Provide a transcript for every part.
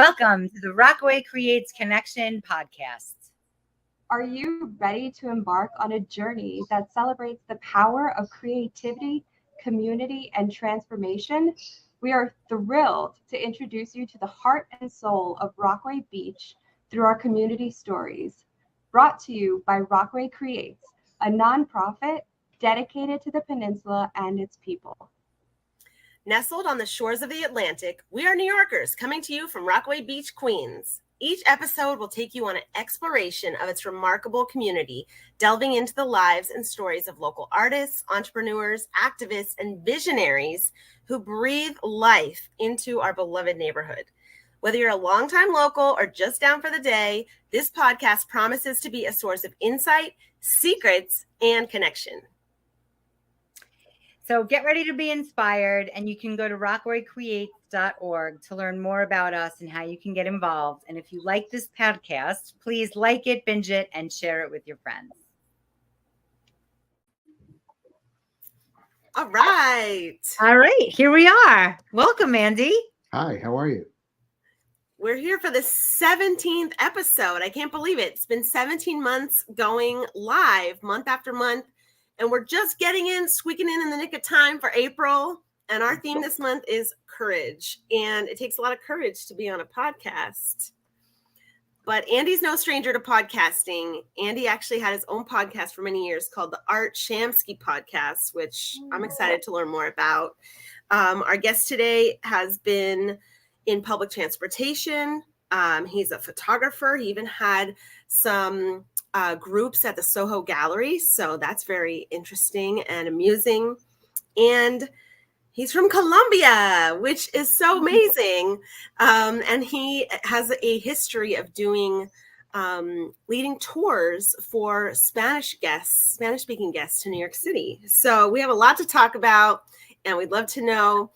Welcome to the Rockaway Creates Connection podcast. Are you ready to embark on a journey that celebrates the power of creativity, community, and transformation? We are thrilled to introduce you to the heart and soul of Rockaway Beach through our community stories. Brought to you by Rockaway Creates, a nonprofit dedicated to the peninsula and its people. Nestled on the shores of the Atlantic, we are New Yorkers coming to you from Rockaway Beach, Queens. Each episode will take you on an exploration of its remarkable community, delving into the lives and stories of local artists, entrepreneurs, activists, and visionaries who breathe life into our beloved neighborhood. Whether you're a longtime local or just down for the day, this podcast promises to be a source of insight, secrets, and connection. So get ready to be inspired, and you can go to rockawaycreates.org to learn more about us and how you can get involved. And if you like this podcast, please like it, binge it, and share it with your friends. All right. Here we are. Welcome, Andy. Hi, how are you? We're here for the 17th episode. I can't believe it. It's been 17 months going live month after month. And we're just squeaking in the nick of time for April. And our theme this month is courage. And it takes a lot of courage to be on a podcast. But Andy's no stranger to podcasting. Andy actually had his own podcast for many years called the Art Shamsky Podcast, which I'm excited to learn more about. Our guest today has been in public transportation. He's a photographer. He even had some groups at the Soho Gallery. So that's very interesting and amusing. And he's from Colombia, which is so amazing. And he has a history of doing leading tours for Spanish-speaking guests to New York City. So we have a lot to talk about, and we'd love to know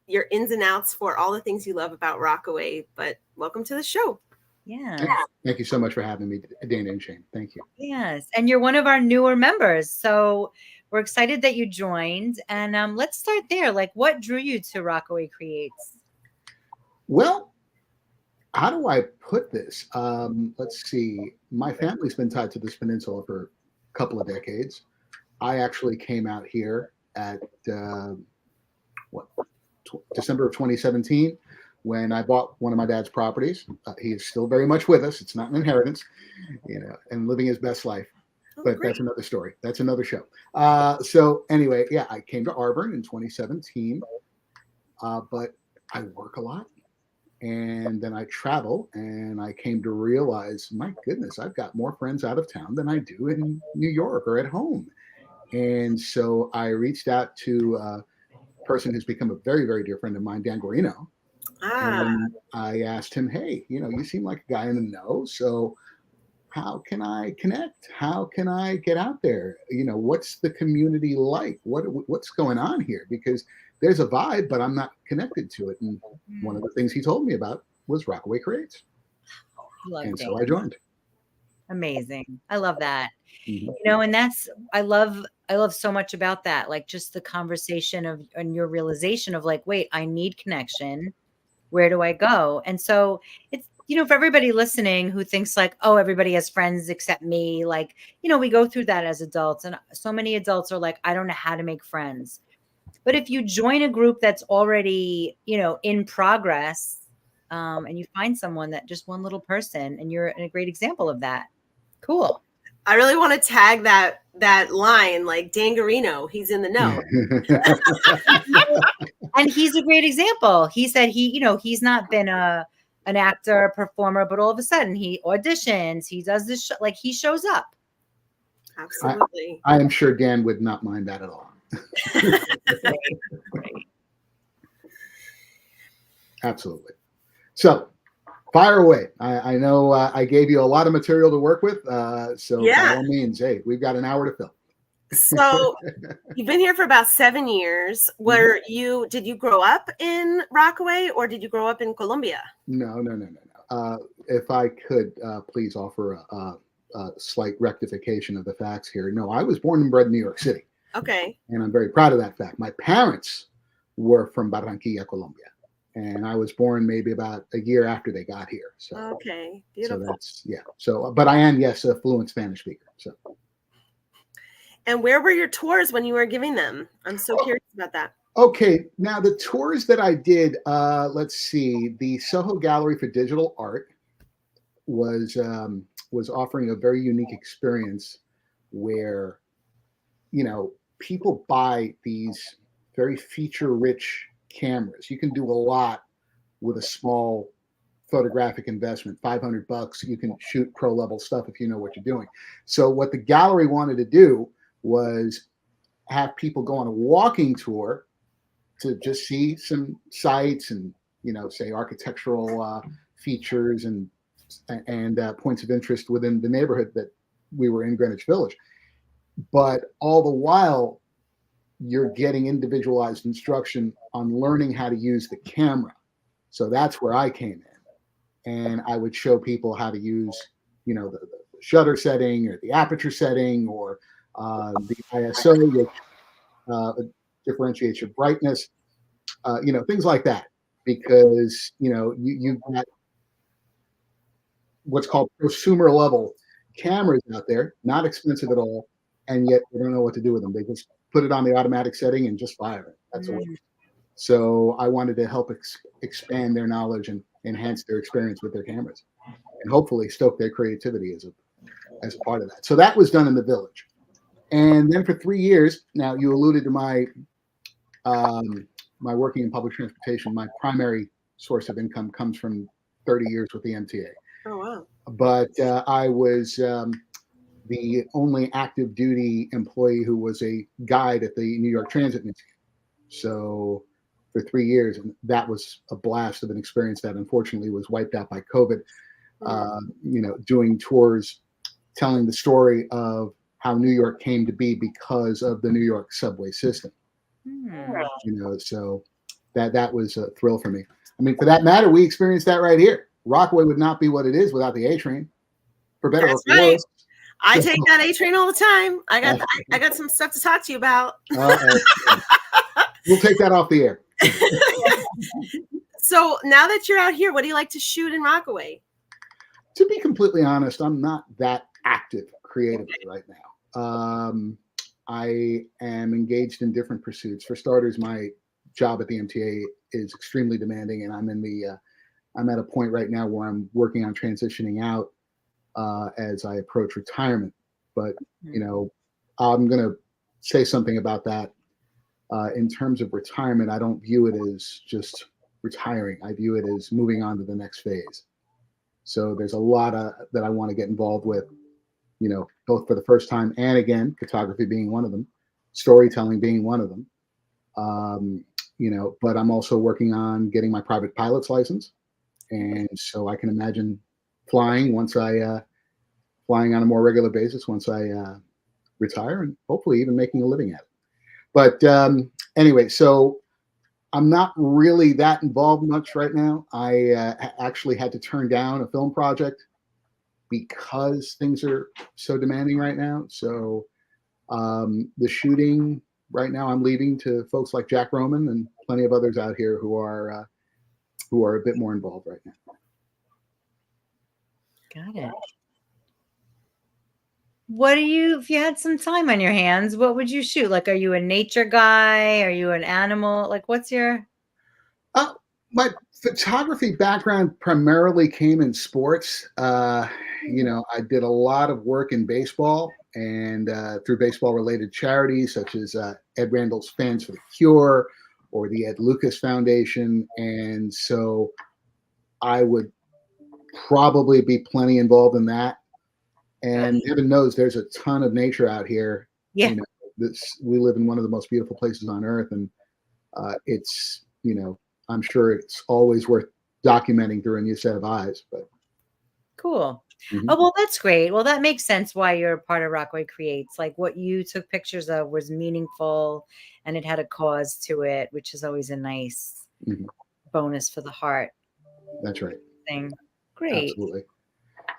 your ins and outs for all the things you love about Rockaway. But welcome to the show. Yeah. Thank you so much for having me, Dana and Shane. Thank you. Yes. And you're one of our newer members. So we're excited that you joined. And let's start there. Like, what drew you to Rockaway Creates? Well, how do I put this? Let's see. My family's been tied to this peninsula for a couple of decades. I actually came out here at December of 2017. When I bought one of my dad's properties. He is still very much with us. It's not an inheritance, and living his best life. But That's another story. That's another show. So anyway, yeah, I came to Auburn in 2017, but I work a lot. And then I travel, and I came to realize, my goodness, I've got more friends out of town than I do in New York or at home. And so I reached out to a person who's become a very, very dear friend of mine, Dan Guarino. And I asked him, hey, you seem like a guy in the know. So how can I connect? How can I get out there? What's the community like? What's going on here? Because there's a vibe, but I'm not connected to it. And one of the things he told me about was Rockaway Creates. So I joined. Amazing. I love that. Mm-hmm. And I love so much about that. Like, just the conversation and your realization of like, wait, I need connection. Where do I go? And so it's, for everybody listening who thinks like, oh, everybody has friends except me. Like, we go through that as adults, and so many adults are like, I don't know how to make friends. But if you join a group that's already, in progress, and you find someone that just one little person, and you're a great example of that. Cool. I really want to tag that line, like Dan Guarino, he's in the know. And he's a great example. He said he's not been an actor, performer, but all of a sudden he auditions, he does this show, like he shows up. Absolutely. I am sure Dan would not mind that at all. Great. Absolutely. So fire away. I know I gave you a lot of material to work with. So by all means, hey, we've got an hour to fill. So you've been here for about 7 years. Did you grow up in Rockaway, or did you grow up in Colombia? No. If I could please offer a slight rectification of the facts here. No, I was born and bred in New York City. Okay. And I'm very proud of that fact. My parents were from Barranquilla, Colombia. and I was born maybe about a year after they got here. So okay, beautiful. So that's So, but I am a fluent Spanish speaker. So. And where were your tours when you were giving them? I'm so curious about that. Okay, now the tours that I did, let's see, the Soho Gallery for Digital Art was offering a very unique experience where, people buy these very feature-rich cameras. You can do a lot with a small photographic investment, $500. You can shoot pro-level stuff if you know what you're doing. So what the gallery wanted to do was have people go on a walking tour to just see some sites and, say architectural features and points of interest within the neighborhood that we were in, Greenwich Village. But all the while, you're getting individualized instruction on learning how to use the camera. So that's where I came in. And I would show people how to use, the shutter setting or the aperture setting or the ISO, which differentiates your brightness, things like that. Because, you've got what's called prosumer level cameras out there, not expensive at all, and yet they don't know what to do with them. They just put it on the automatic setting and just fire it. That's all. So I wanted to help expand their knowledge and enhance their experience with their cameras, and hopefully stoke their creativity as a part of that. So that was done in the village, and then for 3 years. Now you alluded to my my working in public transportation. My primary source of income comes from 30 years with the MTA. Oh wow! But I was the only active duty employee who was a guide at the New York Transit Museum. So for 3 years, and that was a blast of an experience that unfortunately was wiped out by COVID. Doing tours, telling the story of how New York came to be because of the New York subway system. So that was a thrill for me. I mean, for that matter, we experienced that right here. Rockaway would not be what it is without the A train. For better or for worse. I take that A train all the time. I got some stuff to talk to you about. We'll take that off the air. So now that you're out here, what do you like to shoot in Rockaway? To be completely honest, I'm not that active creatively right now. I am engaged in different pursuits. For starters, my job at the MTA is extremely demanding, and I'm at a point right now where I'm working on transitioning out as I approach retirement. But I'm going to say something about that. In terms of retirement, I don't view it as just retiring. I view it as moving on to the next phase. So there's a lot that I want to get involved with, both for the first time and again, photography being one of them, storytelling being one of them. But I'm also working on getting my private pilot's license. And so I can imagine flying flying on a more regular basis once I retire, and hopefully even making a living at it. But anyway, so I'm not really that involved much right now. I actually had to turn down a film project because things are so demanding right now. So the shooting right now, I'm leaving to folks like Jack Roman and plenty of others out here who are a bit more involved right now. Got it. If you had some time on your hands, what would you shoot? Like, are you a nature guy? Are you an animal? Like, what's your? My photography background primarily came in sports. I did a lot of work in baseball and through baseball-related charities such as Ed Randall's Fans for the Cure or the Ed Lucas Foundation. And so I would probably be plenty involved in that. And heaven knows there's a ton of nature out here. Yeah. We live in one of the most beautiful places on earth. And it's, I'm sure it's always worth documenting through a new set of eyes. But cool. Mm-hmm. Oh, well, that's great. Well, that makes sense why you're a part of Rockaway Creates. Like what you took pictures of was meaningful and it had a cause to it, which is always a nice bonus for the heart. That's right. Thing. Great.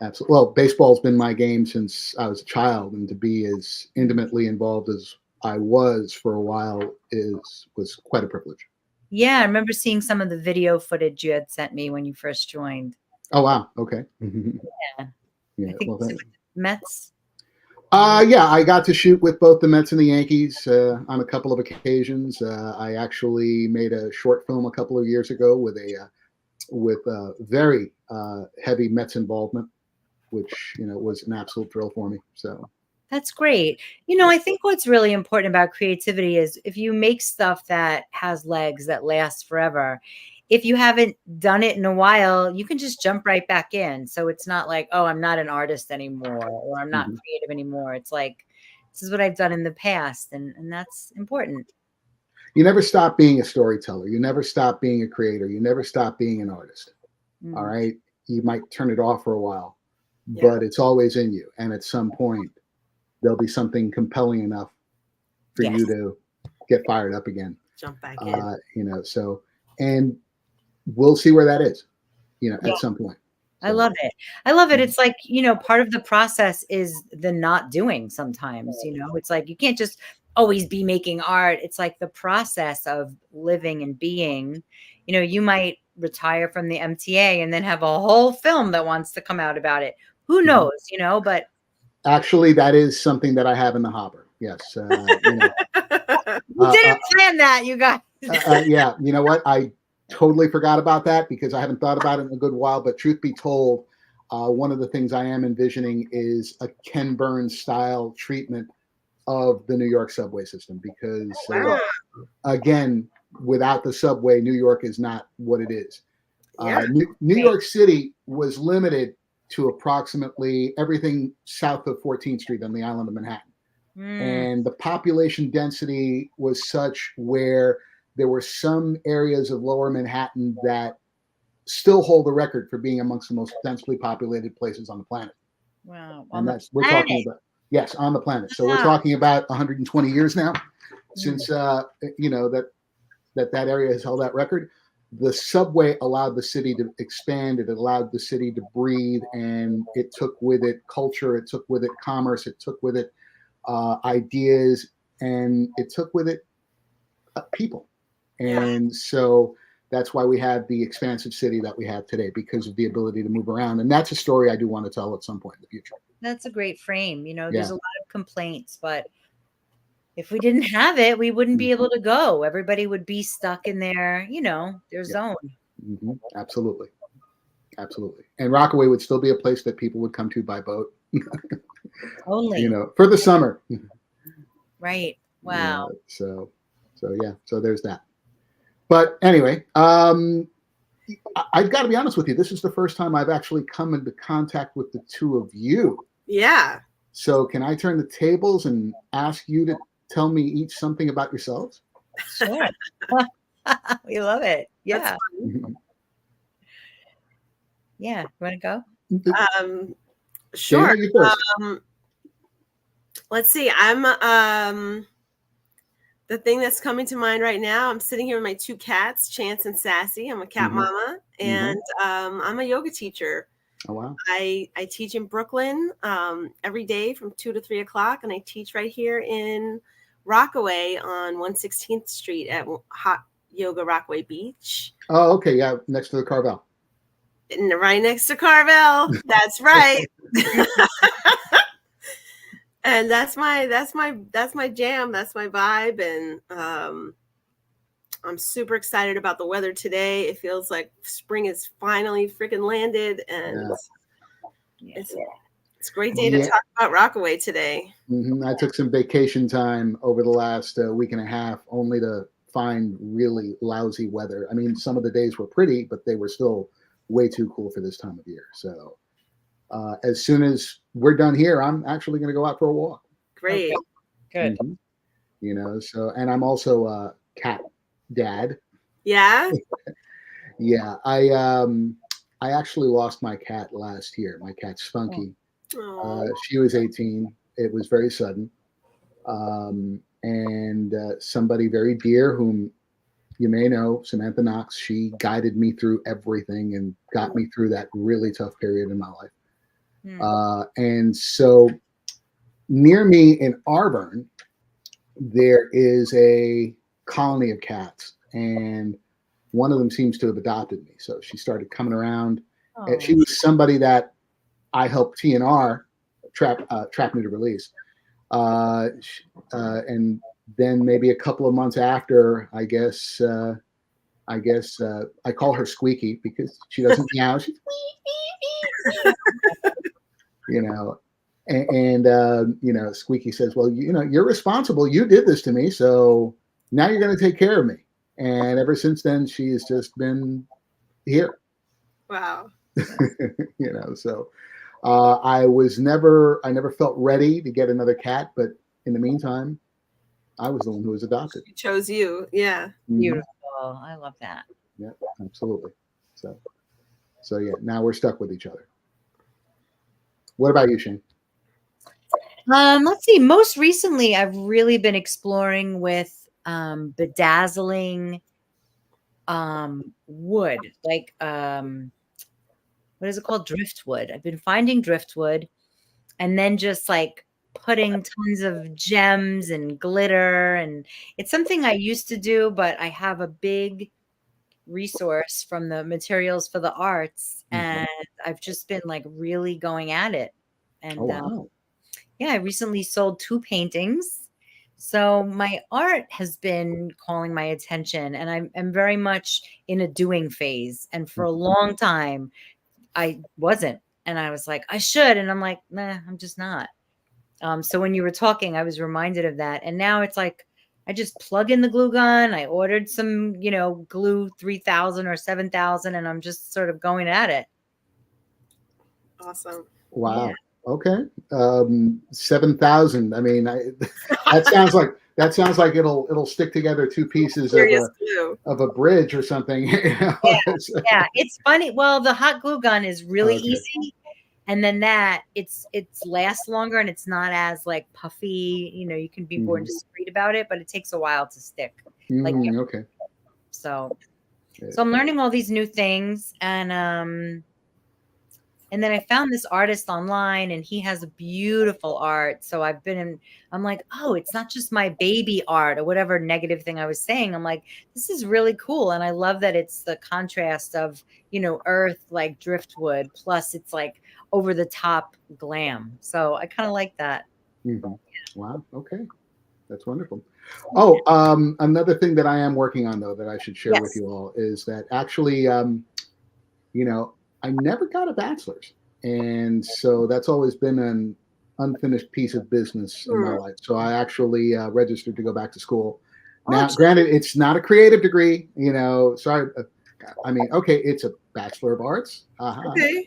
Absolutely. Well, baseball's been my game since I was a child, and to be as intimately involved as I was for a while was quite a privilege. Yeah, I remember seeing some of the video footage you had sent me when you first joined. Oh wow. Okay. Yeah. Yeah. I think Well, it was with the Mets. yeah, I got to shoot with both the Mets and the Yankees on a couple of occasions. I actually made a short film a couple of years ago with a very heavy Mets involvement, which was an absolute thrill for me. So That's great. I think what's really important about creativity is if you make stuff that has legs that lasts forever, if you haven't done it in a while, you can just jump right back in. So it's not like, oh, I'm not an artist anymore, or I'm not creative anymore. It's like, this is what I've done in the past. And that's important. you never stop being a storyteller. You never stop being a creator. You never stop being an artist. All right. You might turn it off for a while, but it's always in you. And at some point, there'll be something compelling enough for you to get fired up again. Jump back in. So, and we'll see where that is, at some point. So. I love it. I love it. It's like, part of the process is the not doing sometimes, it's like, you can't just always be making art. It's like the process of living and being, you might retire from the MTA and then have a whole film that wants to come out about it. Who knows, but. Actually, that is something that I have in the hopper. Yes. You didn't plan that, you guys. Yeah. You know what? I totally forgot about that because I haven't thought about it in a good while. But truth be told, one of the things I am envisioning is a Ken Burns style treatment of the New York subway system because, again, without the subway, New York is not what it is. New York City was limited to approximately everything south of 14th Street on the island of Manhattan. And the population density was such where there were some areas of lower Manhattan that still hold the record for being amongst the most densely populated places on the planet. Wow. We're talking about, yes, on the planet. So we're talking about 120 years now since, that area has held that record. The subway allowed the city to expand. It allowed the city to breathe, and it took with it culture. It took with it commerce. It took with it ideas, and it took with it people. And so that's why we have the expansive city that we have today, because of the ability to move around. And that's a story I do want to tell at some point in the future. That's a great frame. There's a lot of complaints, but if we didn't have it, we wouldn't be able to go. Everybody would be stuck in their zone. Absolutely. Absolutely. And Rockaway would still be a place that people would come to by boat. Only. For the summer. Right. Wow. So there's that. But anyway, I've got to be honest with you. This is the first time I've actually come into contact with the two of you. Yeah. So can I turn the tables and ask you to tell me each something about yourselves? Sure. We love it. Yeah. Yeah. You want to go? Sure. Dana, you first. Let's see. I'm the thing that's coming to mind right now. I'm sitting here with my two cats, Chance and Sassy. I'm a cat mama, and I'm a yoga teacher. Oh wow! I teach in Brooklyn every day from 2 to 3 o'clock, and I teach right here in Rockaway on 116th Street at Hot Yoga Rockaway Beach. Oh, okay, yeah, next to the Carvel. Right next to Carvel. That's right. And that's my jam. That's my vibe, and I'm super excited about the weather today. It feels like spring is finally freaking landed, and it's a great day to talk about Rockaway today. I took some vacation time over the last week and a half, only to find really lousy weather. I mean, some of the days were pretty, but they were still way too cool for this time of year. So as soon as we're done here, I'm actually going to go out for a walk. Great. Okay. Good. So, and I'm also a cat dad. Yeah. Yeah. I actually lost my cat last year. My cat Spunky. She was 18. It was very sudden. And somebody very dear, whom you may know, Samantha Knox, she guided me through everything and got me through that really tough period in my life. And so near me in Auburn, there is a colony of cats and one of them seems to have adopted me. So she started coming around. Oh. She was somebody that I helped TNR trap new to release, and then maybe a couple of months after, I guess I call her Squeaky because she doesn't meow. She's and Squeaky says, well, you're responsible. You did this to me. So now you're going to take care of me. And ever since then, she has just been here. Wow. So I never felt ready to get another cat. But in the meantime, I was the one who was adopted. She chose you. Yeah. Beautiful. I love that. Yeah, absolutely. So yeah, now we're stuck with each other. What about you, Shane? Let's see. Most recently, I've really been exploring with bedazzling wood, like what is it called? Driftwood. I've been finding driftwood and then just like putting tons of gems and glitter, and it's something I used to do, but I have a big resource from the materials for the arts, and I've just been like really going at it. And I recently sold 2 paintings, so my art has been calling my attention, and I'm very much in a doing phase, and for a long time I wasn't, and I was like, I should, and I'm like, nah, I'm just not. So when you were talking, I was reminded of that. And now it's like, I just plug in the glue gun. I ordered some, glue 3,000 or 7,000, and I'm just sort of going at it. Awesome. Wow. Yeah. Okay. 7,000. I mean, that sounds like it'll stick together 2 pieces of a bridge or something. Yeah, it's funny. Well, the hot glue gun is really easy. And then it's lasts longer, and it's not as like puffy. You can be more discreet about it, but it takes a while to stick. Okay. So I'm learning all these new things, and then I found this artist online, and he has a beautiful art. So I'm like, oh, it's not just my baby art or whatever negative thing I was saying. I'm like, this is really cool. And I love that it's the contrast of, earth, like driftwood, plus it's like over the top glam. So I kind of like that. Wow. Okay. That's wonderful. Oh, another thing that I am working on, though, that I should share with you all is that actually, I never got a bachelor's. And so that's always been an unfinished piece of business in my life. So I actually registered to go back to school. Now, granted, it's not a creative degrey, sorry. I mean, okay, it's a Bachelor of Arts. Okay.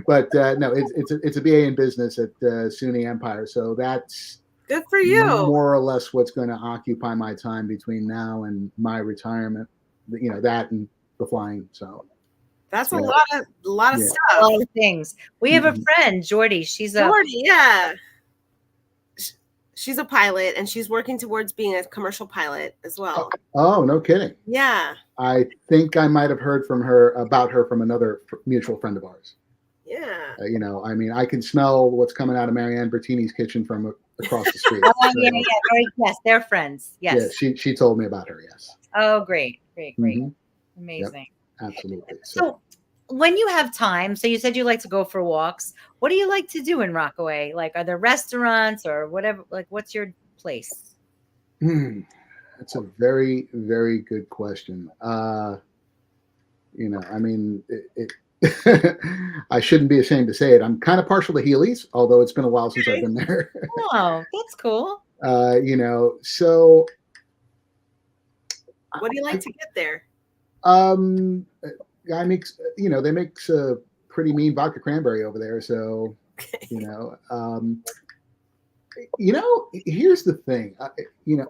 But no, it's a BA in business at SUNY Empire. So that's good for you. More or less what's going to occupy my time between now and my retirement. That and the flying. So that's a lot of stuff. A lot of things. We have a friend, Jordy. She's a pilot, and she's working towards being a commercial pilot as well. Oh, no kidding. Yeah. I think I might have heard about her from another mutual friend of ours. Yeah. I mean, I can smell what's coming out of Marianne Bertini's kitchen from across the street. Yes, they're friends. Yes. Yeah, she told me about her. Yes. Oh, great. Amazing. Yep, absolutely. So when you have time, so you said you like to go for walks. What do you like to do in Rockaway? Like, are there restaurants or whatever? Like, what's your place? That's a very, very good question. I mean, I shouldn't be ashamed to say it. I'm kind of partial to Healy's, although it's been a while since I've been there. Oh, that's cool. So. What do you like to get there? Guy makes, they make a pretty mean vodka cranberry over there. So, here's the thing,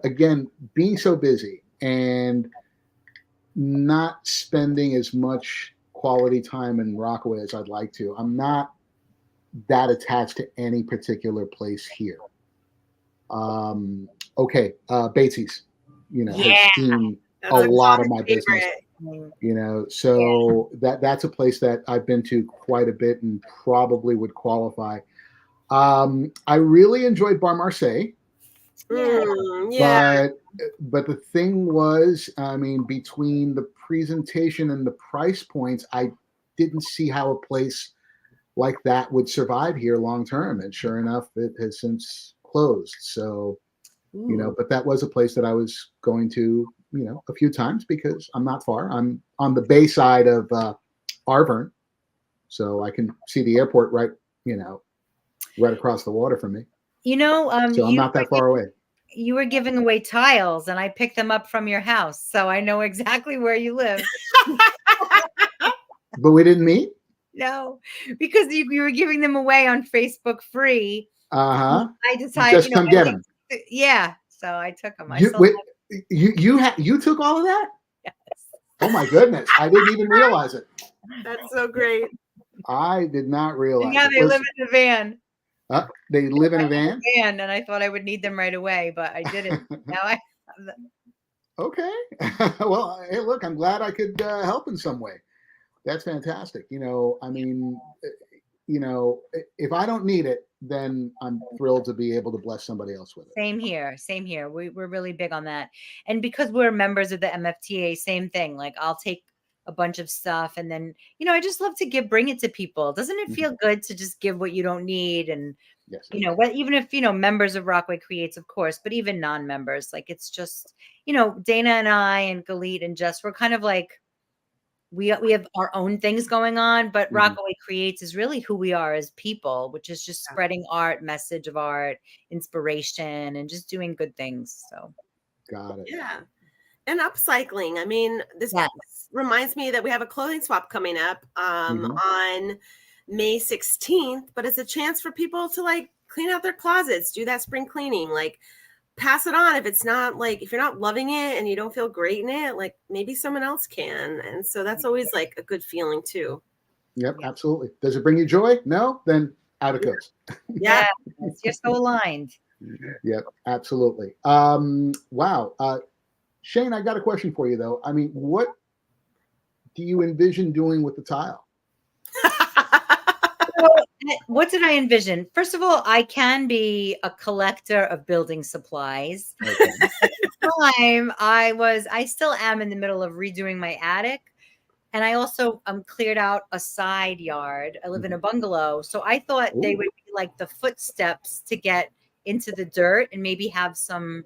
again, being so busy and not spending as much quality time in Rockaway as I'd like to, I'm not that attached to any particular place here. Bates's, has seen a lot of my business. So that's a place that I've been to quite a bit and probably would qualify. I really enjoyed Bar Marseille. Yeah. But the thing was, I mean, between the presentation and the price points, I didn't see how a place like that would survive here long term. And sure enough, it has since closed. So, you know, but that was a place that I was going to, you know, a few times because I'm not far. I'm on the bay side of Arvern, so I can see the airport right, you know, right across the water from me. You know, So I'm not that far away. You were giving away tiles, and I picked them up from your house, so I know exactly where you live. But we didn't meet? No, because you were giving them away on Facebook free. I decided, just come get them. Yeah, so I took them. You took all of that? Yes. Oh my goodness! I didn't even realize it. That's so great. I did not realize. And yeah, they live in the van. They live in a van? And I thought I would need them right away, but I didn't. Now I have them. Okay. Well, hey, look, I'm glad I could help in some way. That's fantastic. You know, I mean, you know, if I don't need it, then I'm thrilled to be able to bless somebody else with it. Same here. Same here. We're really big on that. And because we're members of the MFTA, same thing. Like I'll take a bunch of stuff and then, you know, I just love to bring it to people. Doesn't it feel good to just give what you don't need? And, yes, you know, what, even if, you know, members of Rockaway Creates, of course, but even non-members, like it's just, you know, Dana and I and Galit and Jess, we're kind of like, we have our own things going on, but Rockaway Creates is really who we are as people, which is just spreading art, message of art, inspiration, and just doing good things. So got it. Yeah. And upcycling. I mean, this reminds me that we have a clothing swap coming up on May 16th, but it's a chance for people to like clean out their closets, do that spring cleaning, like pass it on. If it's not like, if you're not loving it and you don't feel great in it, like maybe someone else can. And so that's always like a good feeling too. Yep, absolutely. Does it bring you joy? No? Then out it goes. Yeah. You're so aligned. Yep, absolutely. Wow. Shane, I got a question for you though. I mean, what do you envision doing with the tile? What did I envision? First of all, I can be a collector of building supplies. Okay. At the time, I still am in the middle of redoing my attic. And I also cleared out a side yard. I live in a bungalow. So I thought they would be like the footsteps to get into the dirt and maybe have some,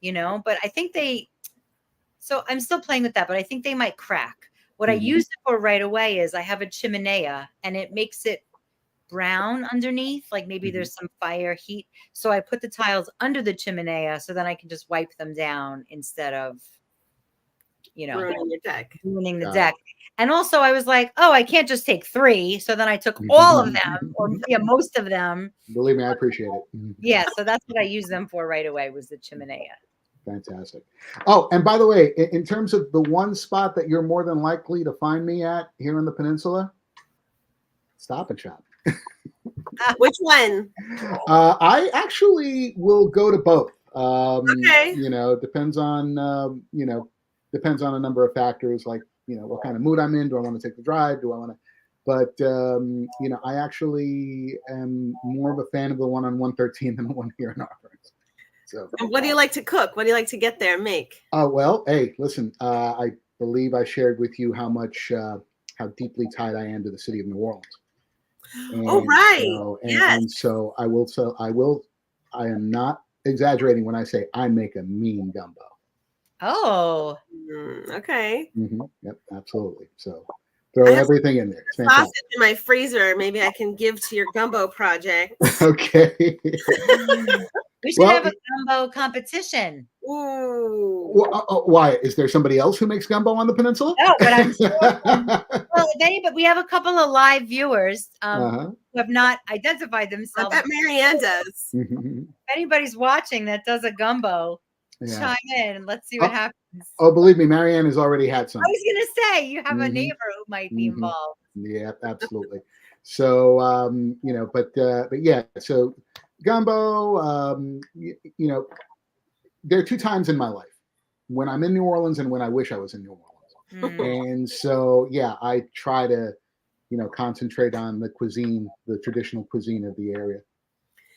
you know, but I think so I'm still playing with that, but I think they might crack. What I used it for right away is I have a chimenea and it makes it brown underneath, like maybe there's some fire heat. So I put the tiles under the chimenea so then I can just wipe them down instead of, you know, ruining the deck. And also I was like, oh, I can't just take 3. So then I took all of them or most of them. Believe me, I appreciate it. Yeah. So that's what I used them for right away was the chimenea. Fantastic. Oh, and by the way, in terms of the one spot that you're more than likely to find me at here in the peninsula, Stop and Shop. Which one? I actually will go to both. Okay. You know, depends on a number of factors, like, you know, what kind of mood I'm in. Do I want to take the drive? Do I want to? But you know, I actually am more of a fan of the one on 113 than the one here in Arvern. So, and what do you like to cook? What do you like to get there and make? Oh, well, hey, listen, I believe I shared with you how deeply tied I am to the city of New Orleans. And, and so I am not exaggerating when I say I make a mean gumbo. Oh, okay. Yep, absolutely. So throw everything in there. It's fantastic. Sausage in my freezer. Maybe I can give to your gumbo project. Okay. We should have a gumbo competition. Ooh. Why? Is there somebody else who makes gumbo on the peninsula? No, but I'm sure. But we have a couple of live viewers who have not identified themselves. I bet Marianne does. If anybody's watching that does a gumbo, chime in and let's see what happens. Oh, believe me, Marianne has already had some. I was going to say, you have a neighbor who might be involved. Yeah, absolutely. So, you know, but yeah, so gumbo, you know, there are 2 times in my life when I'm in New Orleans and when I wish I was in New Orleans. And so, yeah, I try to, you know, concentrate on the cuisine, the traditional cuisine of the area,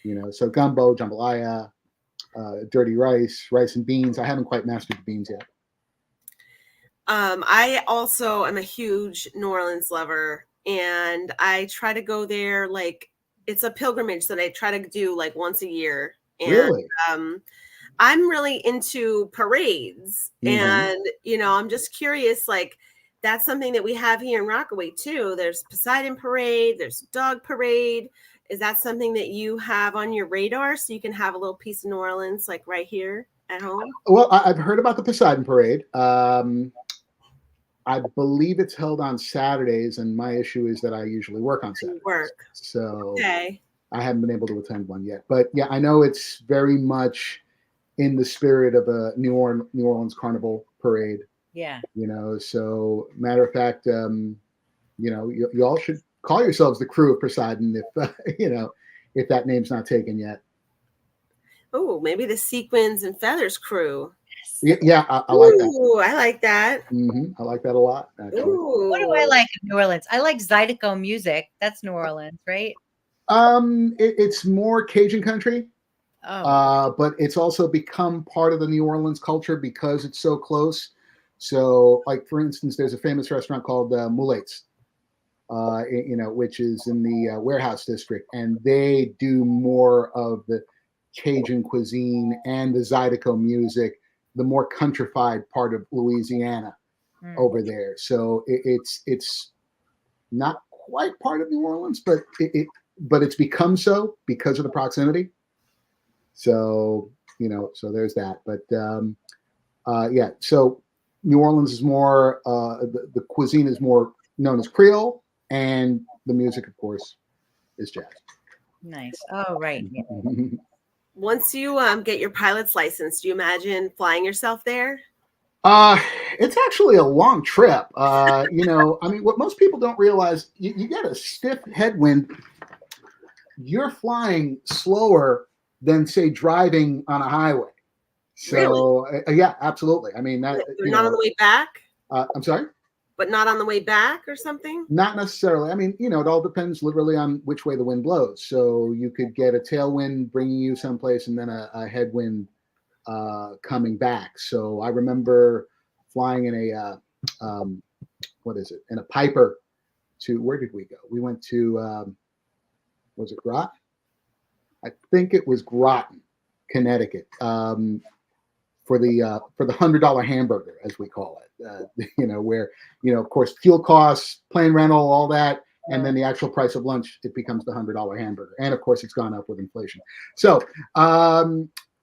you know, so gumbo, jambalaya, dirty rice and beans. I haven't quite mastered the beans yet. I also am a huge New Orleans lover, and I try to go there. Like, it's a pilgrimage that I try to do like once a year. And Really? I'm really into parades, Mm-hmm. and I'm just curious, like, that's something that we have here in Rockaway too. There's Poseidon Parade, there's Dog Parade. Is that something that you have on your radar so you can have a little piece of New Orleans like right here at home? Well, I've heard about the Poseidon Parade. I believe it's held on Saturdays, and my issue is that I usually work on Saturdays. So Okay. I haven't been able to attend one yet. But yeah, I know it's very much in the spirit of a New Orleans Carnival parade. Yeah. So matter of fact, you all should call yourselves the crew of Poseidon if that name's not taken yet. Oh, maybe the Sequins and Feathers crew. Yeah, I like that. Ooh, I like that. Mm-hmm. I like that a lot, actually. Ooh. What do I like in New Orleans? I like Zydeco music. That's New Orleans, right? It's more Cajun country. Oh. But it's also become part of the New Orleans culture because it's so close. So, like, for instance, there's a famous restaurant called Moulette's, which is in the Warehouse District, and they do more of the Cajun cuisine and the Zydeco music, the more countrified part of Louisiana over there. So it's not quite part of New Orleans, but it's become so because of the proximity. So so there's that. But yeah, so New Orleans is more the cuisine is more known as Creole, and the music, of course, is jazz. Nice. Oh, right. Yeah. Once you get your pilot's license, do you imagine flying yourself there? It's actually a long trip. I mean, what most people don't realize, you get a stiff headwind, you're flying slower than, say, driving on a highway. So, really? Yeah, absolutely. I mean, that not on the way back. I'm sorry, but not on the way back or something. Not necessarily. I mean, it all depends literally on which way the wind blows. So you could get a tailwind bringing you someplace, and then a headwind coming back. So I remember flying in a in a Piper to, where did we go? We went to was it Groton? I think it was Groton, Connecticut, for the $100 hamburger, as we call it. Where of course, fuel costs, plane rental, all that, and then the actual price of lunch, it becomes the $100 hamburger, and of course, it's gone up with inflation. So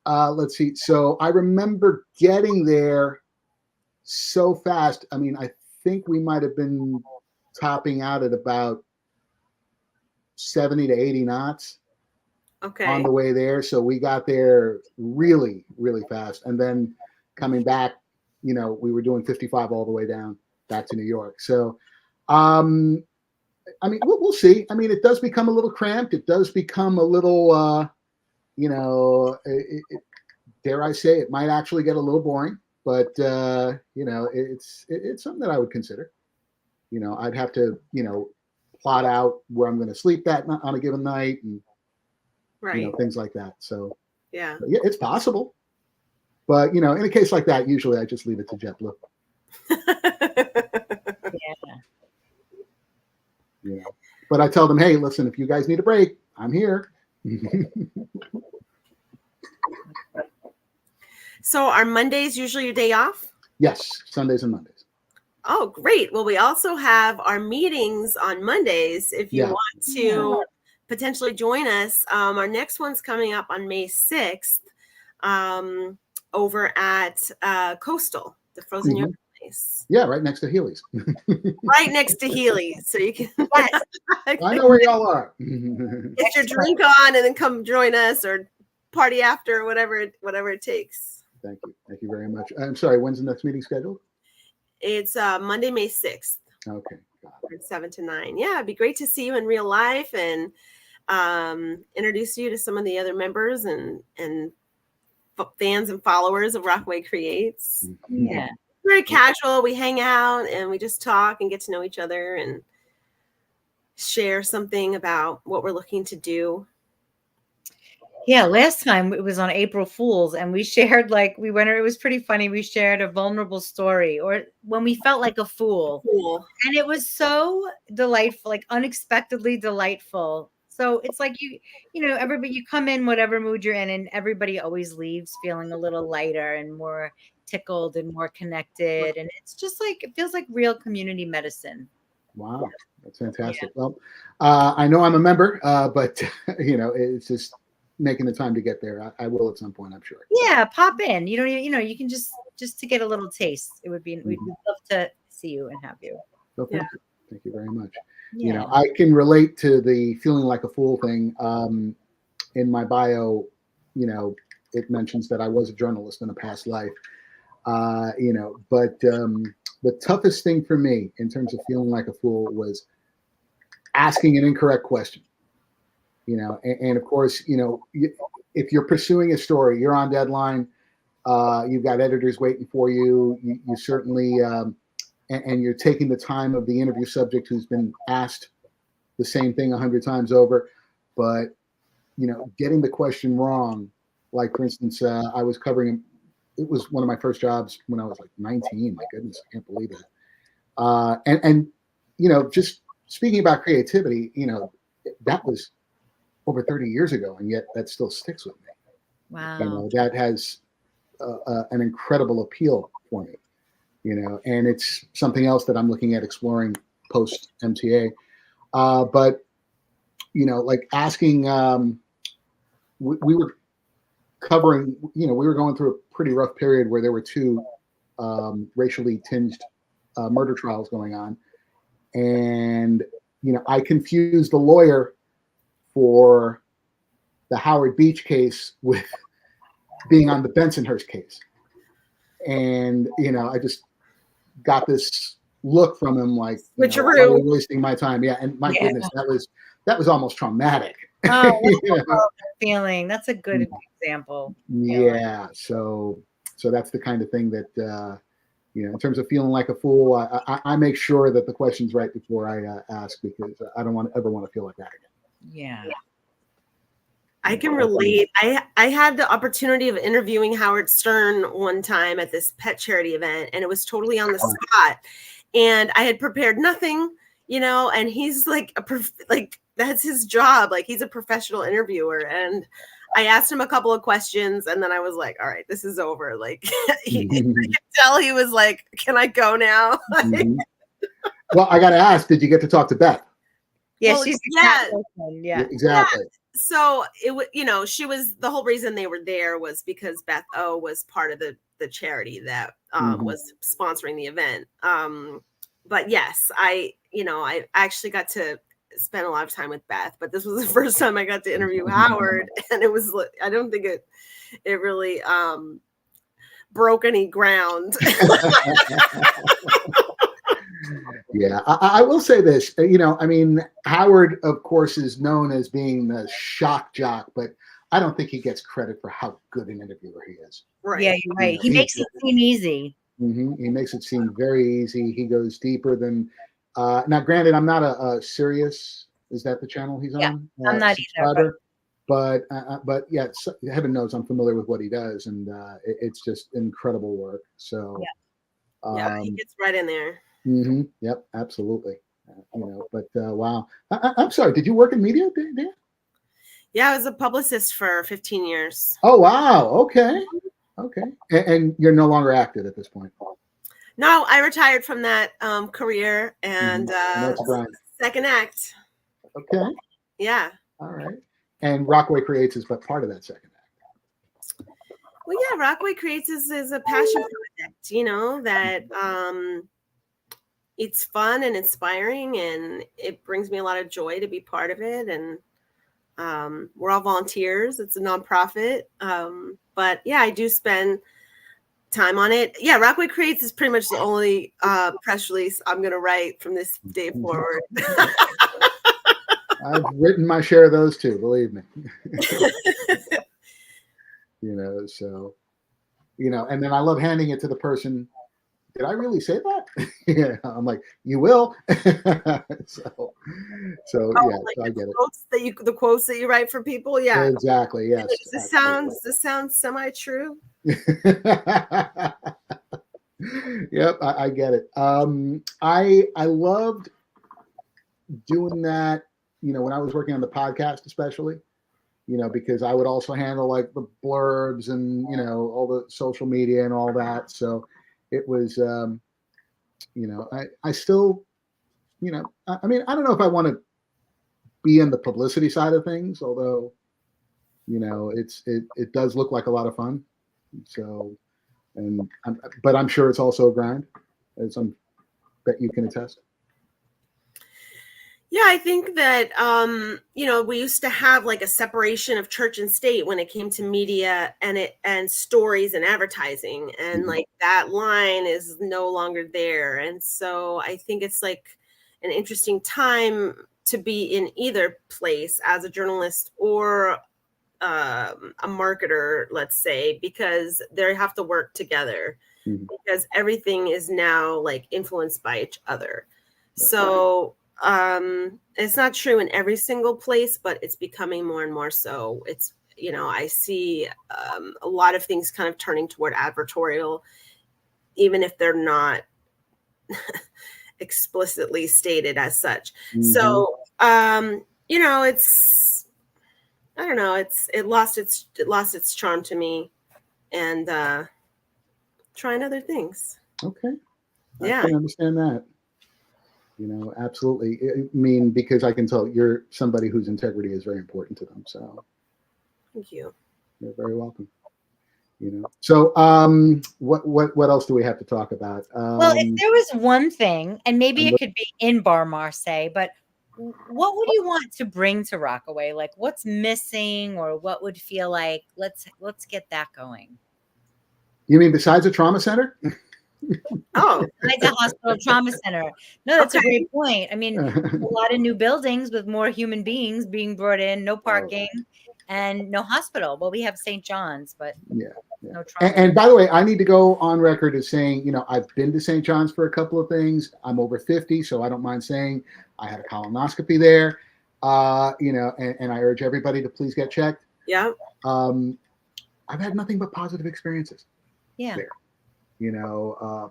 let's see. So I remember getting there so fast. I mean, I think we might have been topping out at about 70 to 80 knots. Okay. On the way there. So we got there really, really fast. And then coming back, we were doing 55 all the way back to New York. So, I mean, we'll see. I mean, it does become a little cramped. It does become a little, dare I say, it might actually get a little boring, but, it's something that I would consider. I'd have to, plot out where I'm going to sleep that on a given night, and right, things like that. So yeah, it's possible. But in a case like that, usually I just leave it to JetBlue. Yeah. But I tell them, hey, listen, if you guys need a break, I'm here. So are Mondays usually your day off? Yes, Sundays and Mondays. Oh, great. Well, we also have our meetings on Mondays. If you want to potentially join us, our next one's coming up on May 6th over at Coastal, the frozen yogurt place. Yeah, right next to Healy's. Right next to Healy's. So you can I know where y'all are. Get your drink on and then come join us, or party after, or whatever it takes. Thank you. Thank you very much. I'm sorry, when's the next meeting scheduled? It's Monday, May 6th. Okay. From 7 to 9. Yeah, it'd be great to see you in real life and introduce you to some of the other members and fans and followers of Rockaway Creates. Yeah. Very casual. We hang out and we just talk and get to know each other and share something about what we're looking to do. Yeah, last time it was on April Fools, and we shared it was pretty funny. We shared a vulnerable story, or when we felt like a fool. Cool. And it was so delightful, like unexpectedly delightful. So it's like everybody, you come in whatever mood you're in, and everybody always leaves feeling a little lighter and more tickled and more connected. And it's just like, it feels like real community medicine. Wow, that's fantastic. Yeah. Well, I know I'm a member, but it's just making the time to get there. I will at some point, I'm sure. Yeah, pop in. You don't even, you can just to get a little taste. We'd love to see you and have you. So thank you. Thank you very much. Yeah. I can relate to the feeling like a fool thing. In my bio, it mentions that I was a journalist in a past life. But the toughest thing for me in terms of feeling like a fool was asking an incorrect question. And of course, if you're pursuing a story, you're on deadline, you've got editors waiting for you. You certainly, and you're taking the time of the interview subject who's been asked the same thing 100 times over. But, getting the question wrong, like for instance, I was covering, it was one of my first jobs when I was like 19. My goodness, I can't believe it. And just speaking about creativity, that was over 30 years ago, and yet that still sticks with me. Wow. That has an incredible appeal for me, and it's something else that I'm looking at exploring post MTA. But, like asking, we were covering, we were going through a pretty rough period where there were two racially tinged murder trials going on. And, I confused the lawyer for the Howard Beach case with being on the Bensonhurst case. And, I just got this look from him like, why are you wasting my time? Yeah. And my goodness, that was almost traumatic. Oh, feeling. That's a good example. Yeah. So that's the kind of thing that, in terms of feeling like a fool, I make sure that the question's right before I ask, because I don't ever want to feel like that again. Yeah. I can relate. I had the opportunity of interviewing Howard Stern one time at this pet charity event, and it was totally on the spot. And I had prepared nothing, and he's like that's his job. Like, he's a professional interviewer. And I asked him a couple of questions, and then I was like, all right, this is over. Like, I could tell he was like, can I go now? Well, I got to ask, did you get to talk to Beth? Yeah, well, she's yeah, exactly. Yeah. So it was, she was, the whole reason they were there was because Beth O was part of the charity that was sponsoring the event. But yes, I actually got to spend a lot of time with Beth, but this was the first time I got to interview Howard, and it was, I don't think it really broke any ground. Yeah, I will say this, Howard, of course, is known as being the shock jock, but I don't think he gets credit for how good an interviewer he is. Right. Yeah, you're right. He makes it seem easy. He makes it seem very easy. He goes deeper than, now granted, I'm not a Sirius, is that the channel he's on? Yeah, I'm not either. But yeah, heaven knows I'm familiar with what he does, and it's just incredible work. So yeah, he gets right in there. Yep, absolutely. But wow. I'm sorry, did you work in media, Dan? Yeah, I was a publicist for 15 years. Oh, wow. Okay. And you're no longer active at this point? No, I retired from that career, and second act. Okay. Yeah. All right. And Rockaway Creates is but part of that second act. Well, yeah, Rockaway Creates is a passion project, that it's fun and inspiring, and it brings me a lot of joy to be part of it. And we're all volunteers. It's a nonprofit. But yeah, I do spend time on it. Yeah, Rockaway Creates is pretty much the only press release I'm going to write from this day forward. I've written my share of those too, believe me. And then I love handing it to the person. Did I really say that? Yeah, I'm like, you will. so yeah, like so I get it. The quotes that you write for people. Yeah. Exactly. Yes. This sounds semi-true. Yep, I get it. I loved doing that, when I was working on the podcast, especially, because I would also handle like the blurbs and, all the social media and all that. So it was, I still, I mean, I don't know if I want to be in the publicity side of things, although, it does look like a lot of fun. So, but I'm sure it's also a grind, as I bet you can attest. Yeah, I think that we used to have like a separation of church and state when it came to media and stories and advertising, and like that line is no longer there. And so I think it's like an interesting time to be in either place as a journalist or a marketer, let's say, because they have to work together because everything is now like influenced by each other. So it's not true in every single place, but it's becoming more and more so. It's, I see a lot of things kind of turning toward advertorial, even if they're not explicitly stated as such. So, it's, I don't know, it lost its charm to me, and trying other things. Okay. Yeah. I can understand that. Absolutely. I mean, because I can tell you're somebody whose integrity is very important to them. So thank you. You're very welcome. So what else do we have to talk about? Well, if there was one thing, and maybe it could be in Bar Marseille, but what would you want to bring to Rockaway? Like, what's missing, or what would feel like let's get that going? You mean besides a trauma center? Oh, like a hospital trauma center. No, that's a great point. I mean, a lot of new buildings with more human beings being brought in, no parking, and no hospital. Well, we have St. John's, but no trauma. And by the way, I need to go on record as saying, I've been to St. John's for a couple of things. I'm over 50, so I don't mind saying I had a colonoscopy there. And I urge everybody to please get checked. Yeah. I've had nothing but positive experiences. Yeah. There.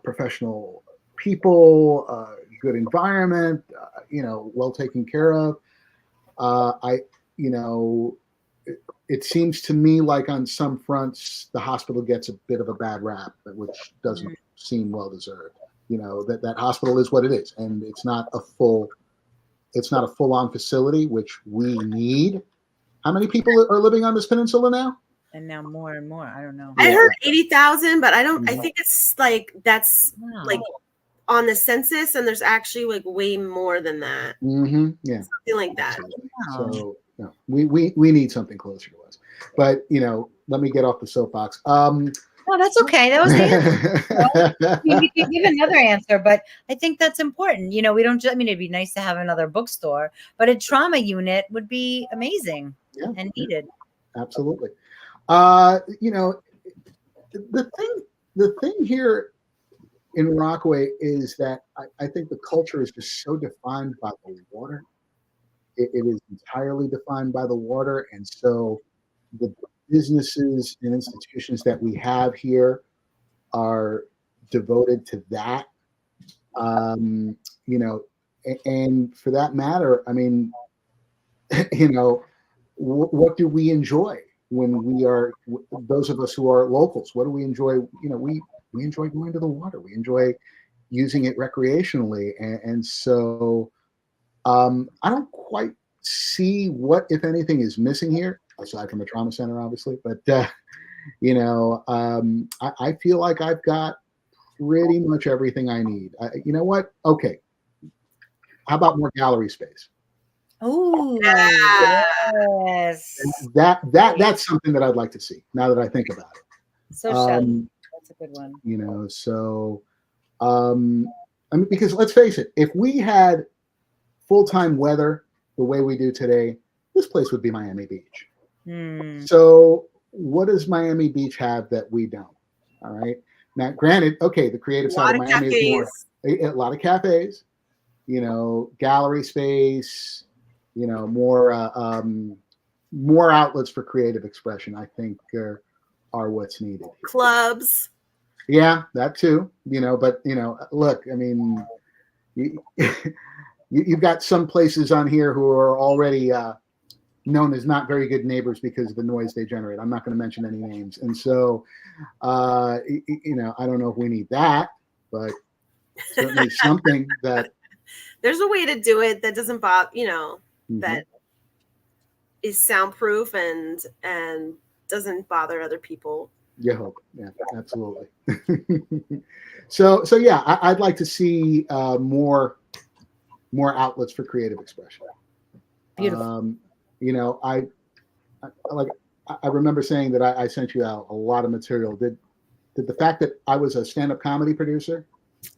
Professional people, good environment, well taken care of. It seems to me like on some fronts, the hospital gets a bit of a bad rap, which doesn't seem well deserved. That hospital is what it is, and it's not a full-on facility, which we need. How many people are living on this peninsula now? And now more and more. I don't know. I heard 80,000, but I think it's like that's like on the census, and there's actually like way more than that. Yeah, something like that. Wow. So no, we need something closer to us. But let me get off the soapbox. No, that's okay. That was the answer. You can give another answer, but I think that's important. We don't just, it'd be nice to have another bookstore, but a trauma unit would be amazing and needed. Absolutely. The thing here in Rockaway is that I think the culture is just so defined by the water. It is entirely defined by the water. And so the businesses and institutions that we have here are devoted to that. And for that matter, I mean, what do we enjoy? When we are, those of us who are locals, what do we enjoy? We enjoy going to the water. We enjoy using it recreationally. And so I don't quite see what, if anything, is missing here, aside from a trauma center, obviously. But, I feel like I've got pretty much everything I need. You know what? Okay. How about more gallery space? Oh, yes. That's something that I'd like to see now that I think about it. So that's a good one. Because let's face it, if we had full-time weather the way we do today, this place would be Miami Beach. So what does Miami Beach have that we don't? All right. Now, granted, okay, the creative side of Miami is more. a lot of cafes, you know, gallery space, you know, more outlets for creative expression, I think, are what's needed. Clubs. Yeah, that too, you know, but, you know, look, I mean, you've got some places on here who are already known as not very good neighbors because of the noise they generate. I'm not going to mention any names. And so, you know, I don't know if we need that, but certainly something that. There's a way to do it that doesn't bother, you know, that is soundproof and doesn't bother other people. You hope. Yeah, absolutely. So yeah, I'd like to see more outlets for creative expression. Beautiful. You know, I remember saying that I sent you out a lot of material. Did the fact that I was a stand-up comedy producer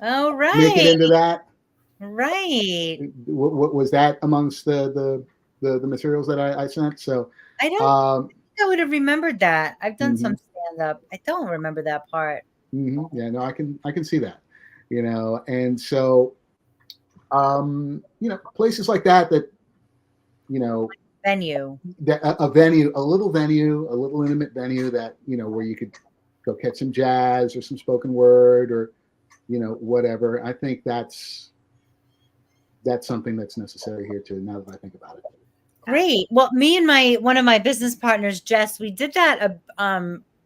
Oh, right. make it into that? Right. What was that amongst the materials that I sent? So I don't think I would have remembered that. I've done some Mm-hmm. stand-up. I don't remember that part. Yeah, no, I can see that, you know, and so, you know, places like that, you know, Venue. that a venue, a little intimate venue that, you know, where you could go catch some jazz or some spoken word or, you know, whatever. I think that's something that's necessary here too, now that I think about it. Great. Well, me and one of my business partners, Jess, we did that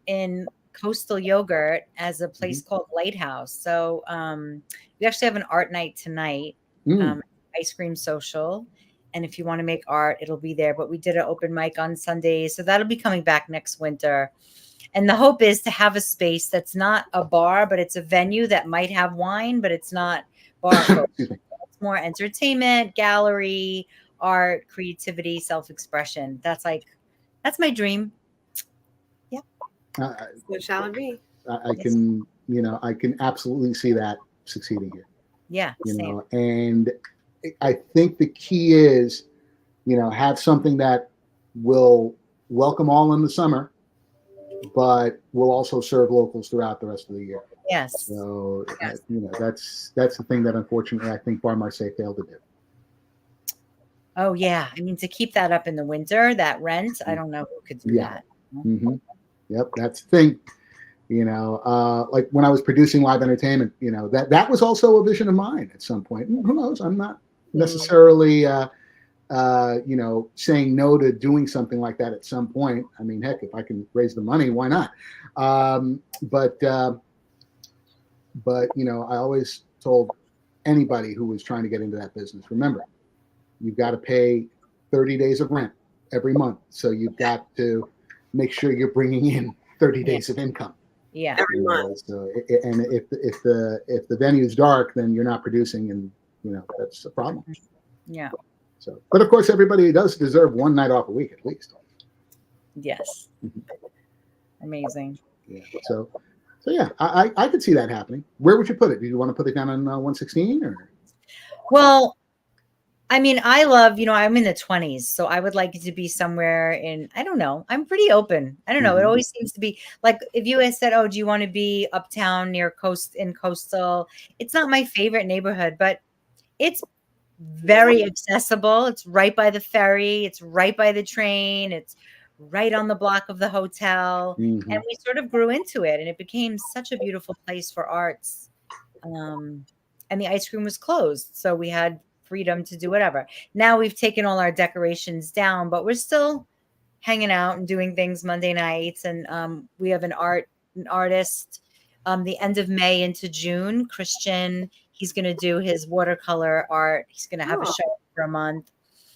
in Coastal Yogurt as a place called Lighthouse. So we actually have an art night tonight, ice cream social. And if you want to make art, it'll be there. But we did an open mic on Sundays. So that'll be coming back next winter. And the hope is to have a space that's not a bar, but it's a venue that might have wine, but it's not bar focused. It's more entertainment, gallery, art, creativity, self-expression. That's my dream. Yeah. So shall it be? I can, you know, I can absolutely see that succeeding here. Yeah. You Same. know, and I think the key is, you know, have something that will welcome all in the summer, but will also serve locals throughout the rest of the year. Yes. So, you know, that's the thing that unfortunately I think Bar Marseille failed to do. Oh yeah. I mean, to keep that up in the winter, that rent, I don't know who could do that. Yep, that's the thing. You know, like when I was producing live entertainment, you know, that was also a vision of mine at some point. Who knows? I'm not necessarily, you know, saying no to doing something like that at some point. I mean, heck, if I can raise the money, why not? But you know, I always told anybody who was trying to get into that business, remember, you've got to pay 30 days of rent every month. So you've got to make sure you're bringing in 30 days of income. Yeah. Every month. So, and if the venue's dark, then you're not producing, and you know that's a problem. Yeah. So, but of course, everybody does deserve one night off a week at least. Yes. Amazing. Yeah. So yeah, I could see that happening. Where would you put it? Do you want to put it down on 116 or? Well, I mean, I love, you know, I'm in the 20s, so I would like it to be somewhere in, I don't know. I'm pretty open. I don't know. It always seems to be like, if you had said, oh, do you want to be uptown near Coastal? It's not my favorite neighborhood, but it's very accessible. It's right by the ferry. It's right by the train. It's right on the block of the hotel. And we sort of grew into it, and it became such a beautiful place for arts. And the ice cream was closed, so we had freedom to do whatever. Now we've taken all our decorations down, but we're still hanging out and doing things Monday nights. And we have an artist the end of May into June, Christian. He's going to do his watercolor art. He's going to have a show for a month.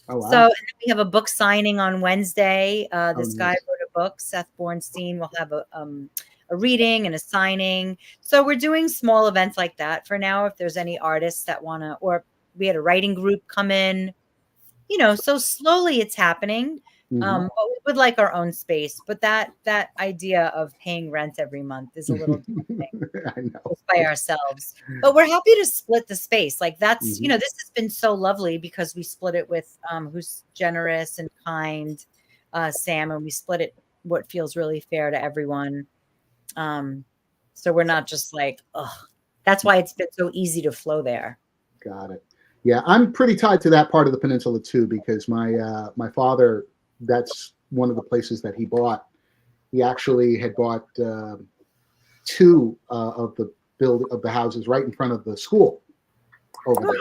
Oh, wow. So and then we have a book signing on Wednesday. This guy wrote a book, Seth Bornstein. Will have a reading and a signing. So we're doing small events like that for now. If there's any artists that want to, or we had a writing group come in, you know, so slowly it's happening. But we would like our own space. But that idea of paying rent every month is a little I know. just by ourselves. But we're happy to split the space. Like that's, you know, this has been so lovely because we split it with who's generous and kind, Sam, and we split it what feels really fair to everyone. So we're not just like, oh, that's why it's been so easy to flow there. Got it. Yeah, I'm pretty tied to that part of the peninsula too, because my father, that's one of the places that he bought. He actually had bought two of the houses right in front of the school over there.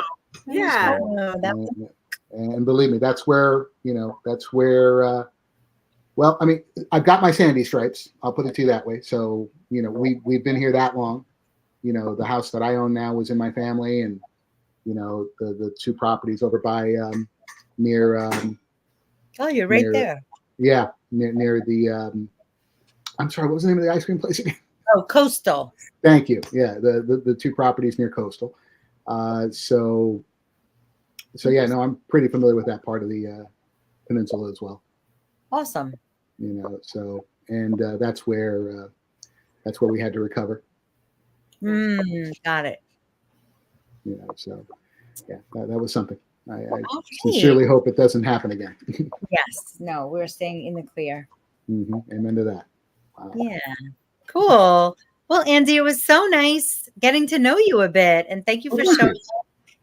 Yeah. And believe me, that's where well, I mean, I've got my sandy stripes. I'll put it to you that way. So, we've been here that long. The house that I own now was in my family, and the two properties over by near. Oh, you're right there. Yeah, near the. I'm sorry, what was the name of the ice cream place again? Oh, Coastal. Thank you. Yeah, the two properties near Coastal. So yeah, no, I'm pretty familiar with that part of the peninsula as well. Awesome. So and that's where we had to recover. Got it. So yeah, that was something. I Okay. sincerely hope it doesn't happen again. Yes. No, we're staying in the clear. Amen to that. Wow. Yeah. Cool. Well, Andy, it was so nice getting to know you a bit, and thank you for showing up.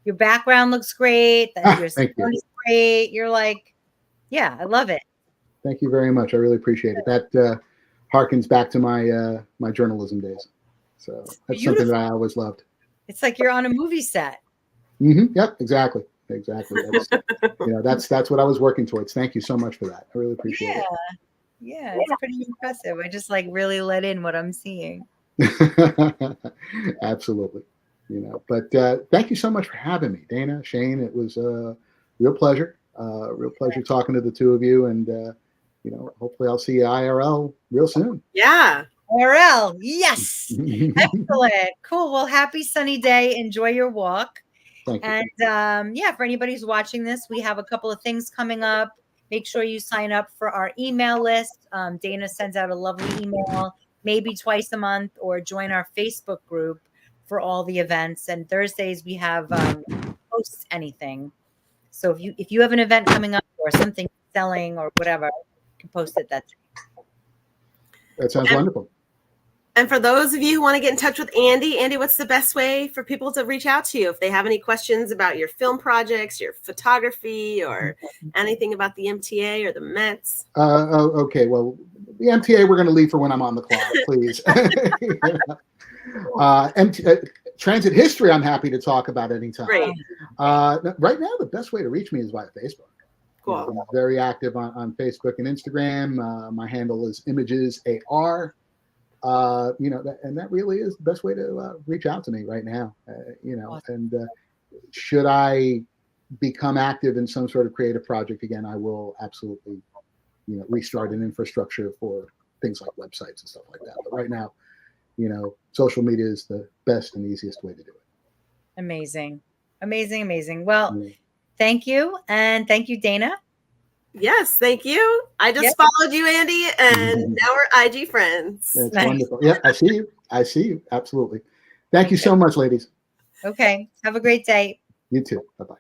Your background looks great. Your story is great. You're like, yeah, I love it. Thank you very much. I really appreciate it. That harkens back to my journalism days. So that's something that I always loved. It's like you're on a movie set. Yep. Exactly. That's that's what I was working towards. Thank you so much for that. I really appreciate it. Yeah, it's pretty impressive. I just really let in what I'm seeing. Absolutely. But thank you so much for having me, Dana, Shane. It was a real pleasure. Real pleasure talking to the two of you, and hopefully I'll see you IRL real soon. Yeah. IRL, yes. Excellent. Cool. Well, happy sunny day. Enjoy your walk. Thank you. And for anybody who's watching this, we have a couple of things coming up. Make sure you sign up for our email list. Dana sends out a lovely email, maybe twice a month, or join our Facebook group for all the events. And Thursdays we have post anything. So if you have an event coming up or something selling or whatever, you can post it that day. That sounds wonderful. And for those of you who want to get in touch with Andy, what's the best way for people to reach out to you if they have any questions about your film projects, your photography, or anything about the MTA or the Mets? Okay. Well, the MTA we're going to leave for when I'm on the clock, please. Transit history, I'm happy to talk about anytime. Great. Right now, the best way to reach me is via Facebook. Cool. I'm very active on Facebook and Instagram. My handle is imagesar. And that really is the best way to reach out to me right now. And should I become active in some sort of creative project again, I will absolutely, restart an infrastructure for things like websites and stuff like that. But right now, social media is the best and easiest way to do it. Amazing. Well, thank you. And thank you, Dana. Yes, thank you. I just followed you, Andy, and now we're IG friends. That's wonderful. Yeah, I see you. Absolutely. Thank you so much, ladies. Okay. Have a great day. You too. Bye-bye.